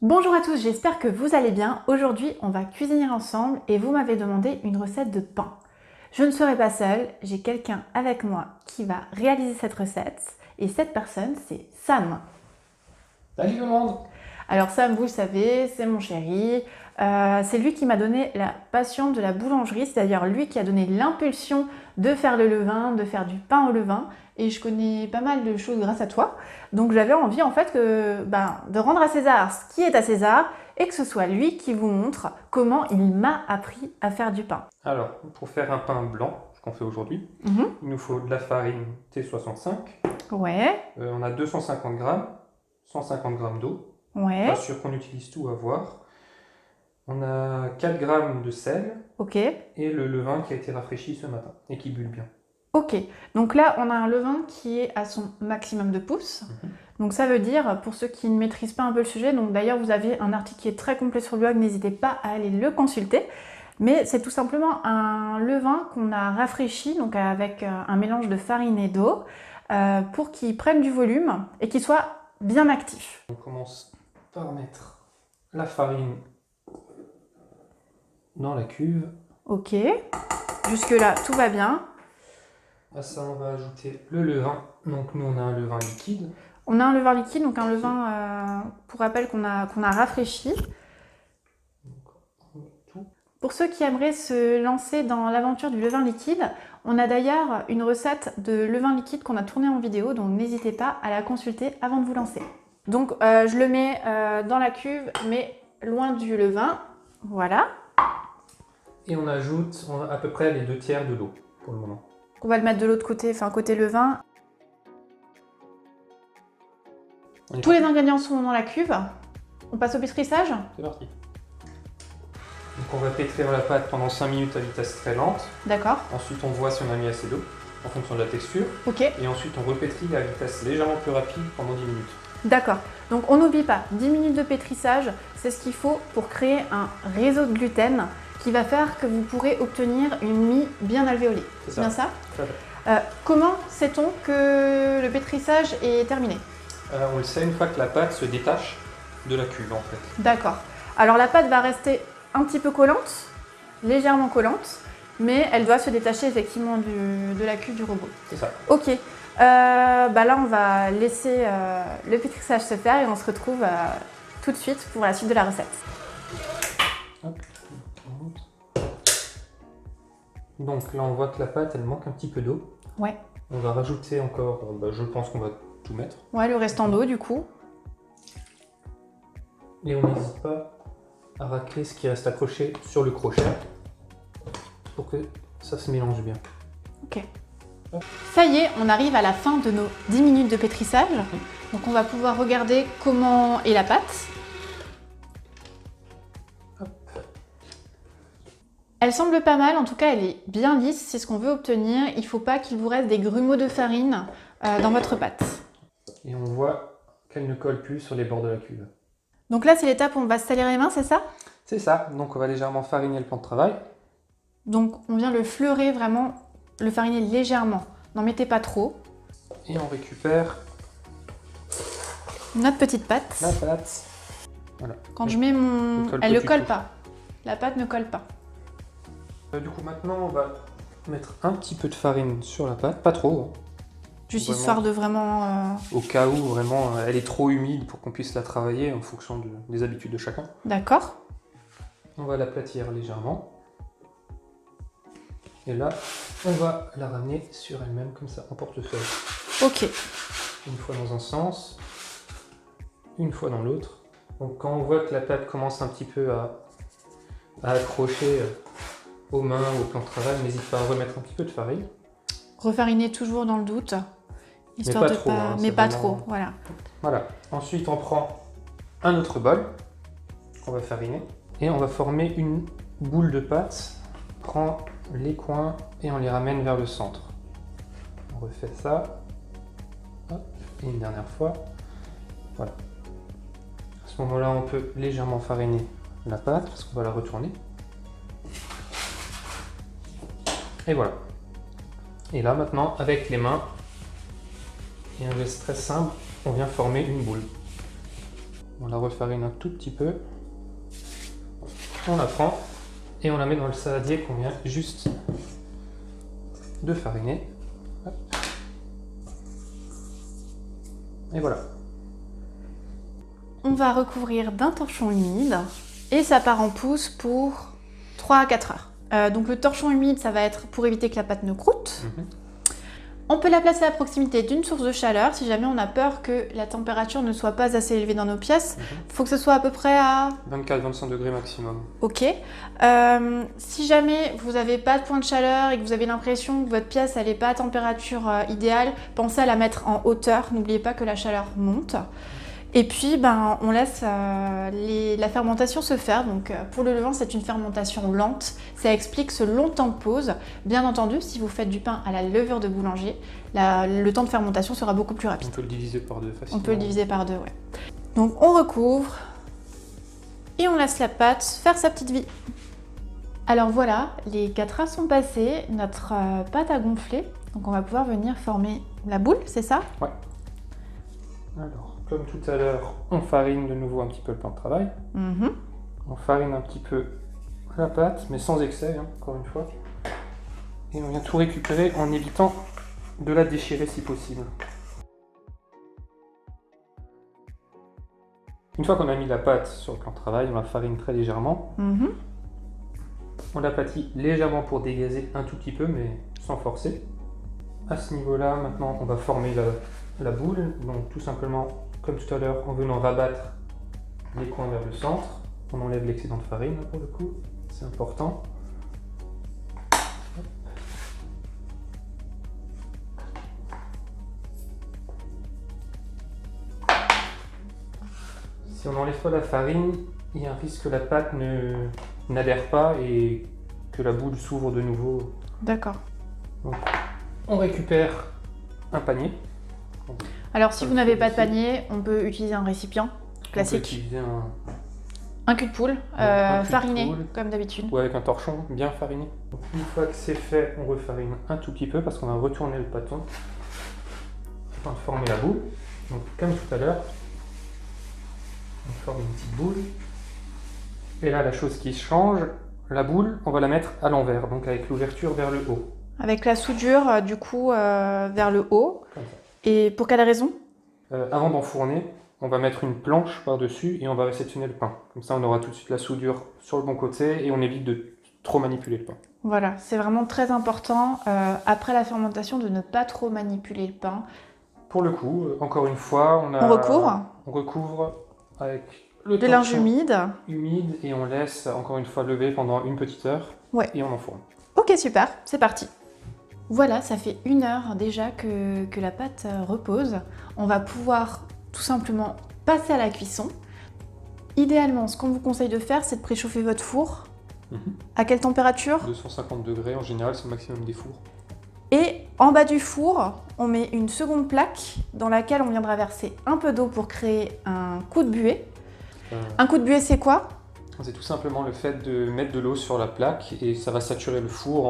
Bonjour à tous, j'espère que vous allez bien. Aujourd'hui, on va cuisiner ensemble et vous m'avez demandé une recette de pain. Je ne serai pas seule, j'ai quelqu'un avec moi qui va réaliser cette recette et cette personne, c'est Sam. Salut tout le monde! Alors Sam, vous le savez, c'est mon chéri. C'est lui qui m'a donné la passion de la boulangerie, c'est-à-dire lui qui a donné l'impulsion de faire le levain, de faire du pain au levain. Et je connais pas mal de choses grâce à toi. Donc j'avais envie en fait de rendre à César ce qui est à César et que ce soit lui qui vous montre comment il m'a appris à faire du pain. Alors, pour faire un pain blanc, ce qu'on fait aujourd'hui, il nous faut de la farine T65. Ouais, On a 250 grammes, 150 grammes d'eau. ouais, Pas sûr qu'on utilise tout à voir. On a 4 grammes de sel ok. et le levain qui a été rafraîchi ce matin et qui bulle bien. Ok, donc là on a un levain qui est à son maximum de pouces. Donc ça veut dire, pour ceux qui ne maîtrisent pas un peu le sujet, donc d'ailleurs vous avez un article qui est très complet sur le blog, n'hésitez pas à aller le consulter. Mais c'est tout simplement un levain qu'on a rafraîchi, donc avec un mélange de farine et d'eau, pour qu'il prenne du volume et qu'il soit bien actif. On commence par mettre la farine dans la cuve. Ok, jusque là tout va bien. À ça on va ajouter le levain. Donc nous on a un levain liquide. On a un levain liquide, donc un levain, pour rappel, qu'on a rafraîchi. Pour ceux qui aimeraient se lancer dans l'aventure du levain liquide, on a d'ailleurs une recette de levain liquide qu'on a tournée en vidéo, donc n'hésitez pas à la consulter avant de vous lancer. Donc je le mets dans la cuve, mais loin du levain, voilà. Et on ajoute à peu près les 2/3 de l'eau pour le moment. On va le mettre de l'autre côté, enfin côté levain. Tous les ingrédients sont dans la cuve. On passe au pétrissage. C'est parti. Donc on va pétrir la pâte pendant 5 minutes à vitesse très lente. D'accord. Ensuite on voit si on a mis assez d'eau en fonction de la texture. Ok. Et ensuite on repétrit à vitesse légèrement plus rapide pendant 10 minutes. D'accord. Donc on n'oublie pas, 10 minutes de pétrissage, c'est ce qu'il faut pour créer un réseau de gluten qui va faire que vous pourrez obtenir une mie bien alvéolée. C'est bien ça? Tout à fait. Comment sait-on que le pétrissage est terminé? On le sait une fois que la pâte se détache de la cuve en fait. D'accord. Alors la pâte va rester un petit peu collante, légèrement collante, mais elle doit se détacher effectivement de la cuve du robot. C'est ça. Ok. Là on va laisser le pétrissage se faire et on se retrouve tout de suite pour la suite de la recette. Hop. Donc là on voit que la pâte elle manque un petit peu d'eau. Ouais. On va rajouter encore, je pense qu'on va tout mettre. Ouais, le restant d'eau du coup. Et on n'hésite pas à racler ce qui reste accroché sur le crochet pour que ça se mélange bien. Ok. Ça y est, on arrive à la fin de nos 10 minutes de pétrissage. Donc on va pouvoir regarder comment est la pâte. Hop. Elle semble pas mal, en tout cas elle est bien lisse, c'est ce qu'on veut obtenir. Il ne faut pas qu'il vous reste des grumeaux de farine dans votre pâte. Et on voit qu'elle ne colle plus sur les bords de la cuve. Donc là c'est l'étape où on va se salir les mains, c'est ça? C'est ça, donc on va légèrement fariner le plan de travail. Donc on vient le fleurer vraiment, le fariner légèrement. N'en mettez pas trop. Et on récupère Notre petite pâte. la pâte. Voilà. Quand je mets mon... Elle ne colle pas. La pâte ne colle pas. Du coup maintenant on va mettre un petit peu de farine sur la pâte, pas trop. Juste Vraiment. histoire de vraiment... Au cas où vraiment elle est trop humide pour qu'on puisse la travailler en fonction des habitudes de chacun. D'accord. On va l'aplatir légèrement. Et là, on va la ramener sur elle-même comme ça en portefeuille. Ok. Une fois dans un sens, une fois dans l'autre. Donc quand on voit que la pâte commence un petit peu à accrocher aux mains ou au plan de travail, n'hésite pas à remettre un petit peu de farine. Refariner toujours dans le doute. Histoire Mais pas de trop, pas... hein, mais c'est pas vraiment- trop, voilà. Voilà. Ensuite, on prend un autre bol qu'on va fariner et on va former une boule de pâte. On prend les coins et on les ramène vers le centre. On refait ça. Hop. Et une dernière fois. Voilà. À ce moment-là, on peut légèrement fariner la pâte parce qu'on va la retourner. Et voilà. Et là, maintenant, avec les mains, et un geste très simple, on vient former une boule. On la refarine un tout petit peu. On la prend et on la met dans le saladier qu'on vient juste de fariner. Hop. Et voilà. On va recouvrir d'un torchon humide et ça part en pousse pour 3 à 4 heures. Donc le torchon humide, ça va être pour éviter que la pâte ne croûte. On peut la placer à proximité d'une source de chaleur si jamais on a peur que la température ne soit pas assez élevée dans nos pièces. Il faut que ce soit à peu près à 24-25 degrés maximum. Ok. Si jamais vous n'avez pas de point de chaleur et que vous avez l'impression que votre pièce n'est pas à température idéale, pensez à la mettre en hauteur. N'oubliez pas que la chaleur monte. Et puis, on laisse la fermentation se faire. Donc, pour le levain, c'est une fermentation lente. Ça explique ce long temps de pause. Bien entendu, si vous faites du pain à la levure de boulanger, le temps de fermentation sera beaucoup plus rapide. On peut le diviser par 2 facilement. On peut le diviser par 2, ouais. Donc, on recouvre et on laisse la pâte faire sa petite vie. Alors voilà, les 4 heures sont passées. Notre pâte a gonflé. Donc, on va pouvoir venir former la boule, c'est ça? Ouais. Alors, comme tout à l'heure, on farine de nouveau un petit peu le pain de travail. On farine un petit peu la pâte, mais sans excès, hein, encore une fois. Et on vient tout récupérer en évitant de la déchirer si possible. Une fois qu'on a mis la pâte sur le plan de travail, on la farine très légèrement. On l'aplatit légèrement pour dégazer un tout petit peu, mais sans forcer. À ce niveau-là, maintenant, on va former la boule. Donc tout simplement, comme tout à l'heure, en venant rabattre les coins vers le centre. On enlève l'excédent de farine pour le coup, c'est important. Hop. Si on n'enlève pas la farine, il y a un risque que la pâte n'adhère pas et que la boule s'ouvre de nouveau. D'accord. Donc, on récupère un panier. Alors si vous n'avez pas de panier, on peut utiliser un récipient classique. On peut utiliser un cul de poule, un cul de fariné poule. comme d'habitude. Ou avec un torchon bien fariné. Donc, une fois que c'est fait, on refarine un tout petit peu parce qu'on va retourner le pâton afin de former la boule. Donc comme tout à l'heure, on forme une petite boule. Et là, la chose qui change, la boule, on va la mettre à l'envers, donc avec l'ouverture vers le haut. Avec la soudure, du coup, vers le haut. Comme ça. Et pour quelle raison? Avant d'enfourner, on va mettre une planche par-dessus et on va réceptionner le pain. Comme ça, on aura tout de suite la soudure sur le bon côté et on évite de trop manipuler le pain. Voilà, c'est vraiment très important, après la fermentation, de ne pas trop manipuler le pain. Pour le coup, encore une fois, On recouvre. On recouvre avec le De linge torchon humide. et on laisse encore une fois lever pendant une petite heure. Ouais. Et on enfourne. Ok, super, c'est parti. Voilà, ça fait 1 heure déjà que la pâte repose. On va pouvoir tout simplement passer à la cuisson. Idéalement, ce qu'on vous conseille de faire, c'est de préchauffer votre four. À quelle température? 250 degrés en général, c'est le maximum des fours. Et en bas du four, on met une seconde plaque dans laquelle on viendra verser un peu d'eau pour créer un coup de buée. Un coup de buée, c'est quoi? C'est tout simplement le fait de mettre de l'eau sur la plaque et ça va saturer le four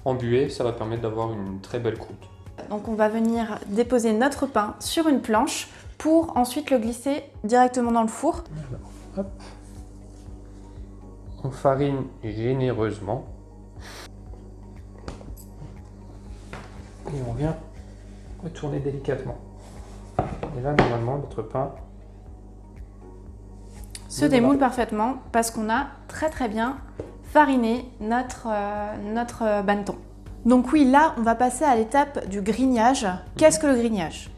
en buée. Ça va permettre d'avoir une très belle croûte. Donc on va venir déposer notre pain sur une planche pour ensuite le glisser directement dans le four. Alors, hop. On farine généreusement. Et on vient retourner délicatement. Et là, normalement, notre pain se démoule parfaitement parce qu'on a très bien fariné notre banneton. Donc oui, là, on va passer à l'étape du grignage. Qu'est-ce que le grignage?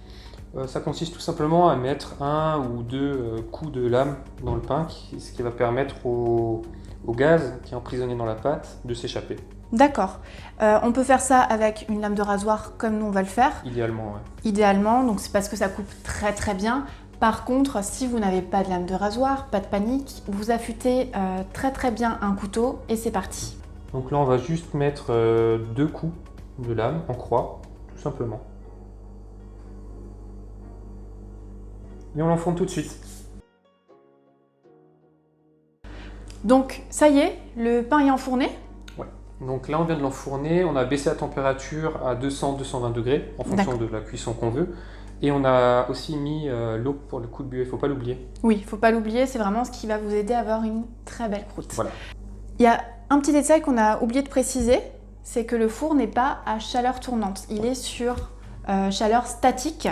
Ça consiste tout simplement à mettre 1 ou 2 coups de lame dans le pain, ce qui va permettre au gaz qui est emprisonné dans la pâte de s'échapper. D'accord. On peut faire ça avec une lame de rasoir comme nous on va le faire. Idéalement, ouais. Idéalement, donc c'est parce que ça coupe très bien. Par contre, si vous n'avez pas de lame de rasoir, pas de panique, vous affûtez très bien un couteau et c'est parti. Donc là, on va juste mettre 2 coups de lame en croix, tout simplement. Et on l'enfourne tout de suite. Donc ça y est, le pain est enfourné. Ouais. Donc là, on vient de l'enfourner. On a baissé la température à 200-220 degrés en fonction de la cuisson qu'on veut. Et on a aussi mis l'eau pour le coup de buée, faut pas l'oublier. Oui, il ne faut pas l'oublier, c'est vraiment ce qui va vous aider à avoir une très belle croûte. Voilà. Il y a un petit détail qu'on a oublié de préciser, c'est que le four n'est pas à chaleur tournante, il est sur chaleur statique,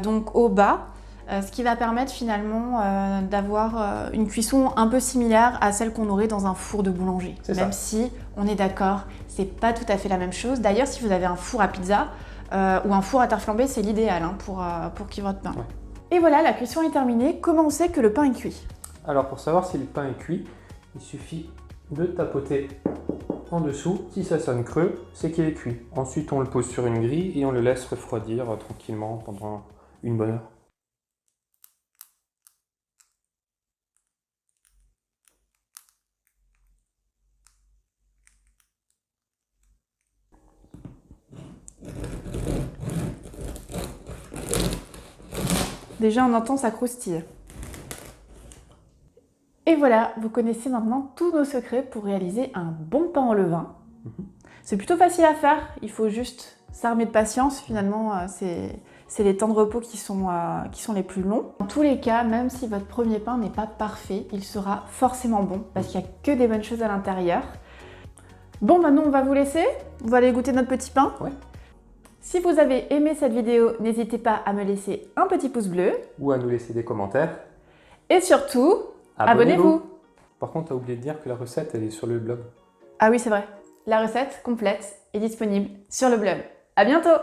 donc au bas, ce qui va permettre finalement d'avoir une cuisson un peu similaire à celle qu'on aurait dans un four de boulanger. Même si, on est d'accord, c'est pas tout à fait la même chose. D'ailleurs, si vous avez un four à pizza ou un four à terre flambée, c'est l'idéal pour cuire votre pain. Ouais. Et voilà, la cuisson est terminée. Comment on sait que le pain est cuit? Alors pour savoir si le pain est cuit, il suffit de tapoter en dessous. Si ça sonne creux, c'est qu'il est cuit. Ensuite, on le pose sur une grille et on le laisse refroidir tranquillement pendant une bonne heure. Déjà, on entend ça croustille. Et voilà, vous connaissez maintenant tous nos secrets pour réaliser un bon pain au levain. C'est plutôt facile à faire, il faut juste s'armer de patience. Finalement, c'est les temps de repos qui sont les plus longs. En tous les cas, même si votre premier pain n'est pas parfait, il sera forcément bon parce qu'il n'y a que des bonnes choses à l'intérieur. Bon, maintenant on va vous laisser. Vous allez goûter notre petit pain. Ouais. Si vous avez aimé cette vidéo, n'hésitez pas à me laisser un petit pouce bleu. Ou à nous laisser des commentaires. Et surtout, abonnez-vous. Par contre, tu as oublié de dire que la recette, elle est sur le blog. Ah oui, c'est vrai. La recette complète est disponible sur le blog. À bientôt!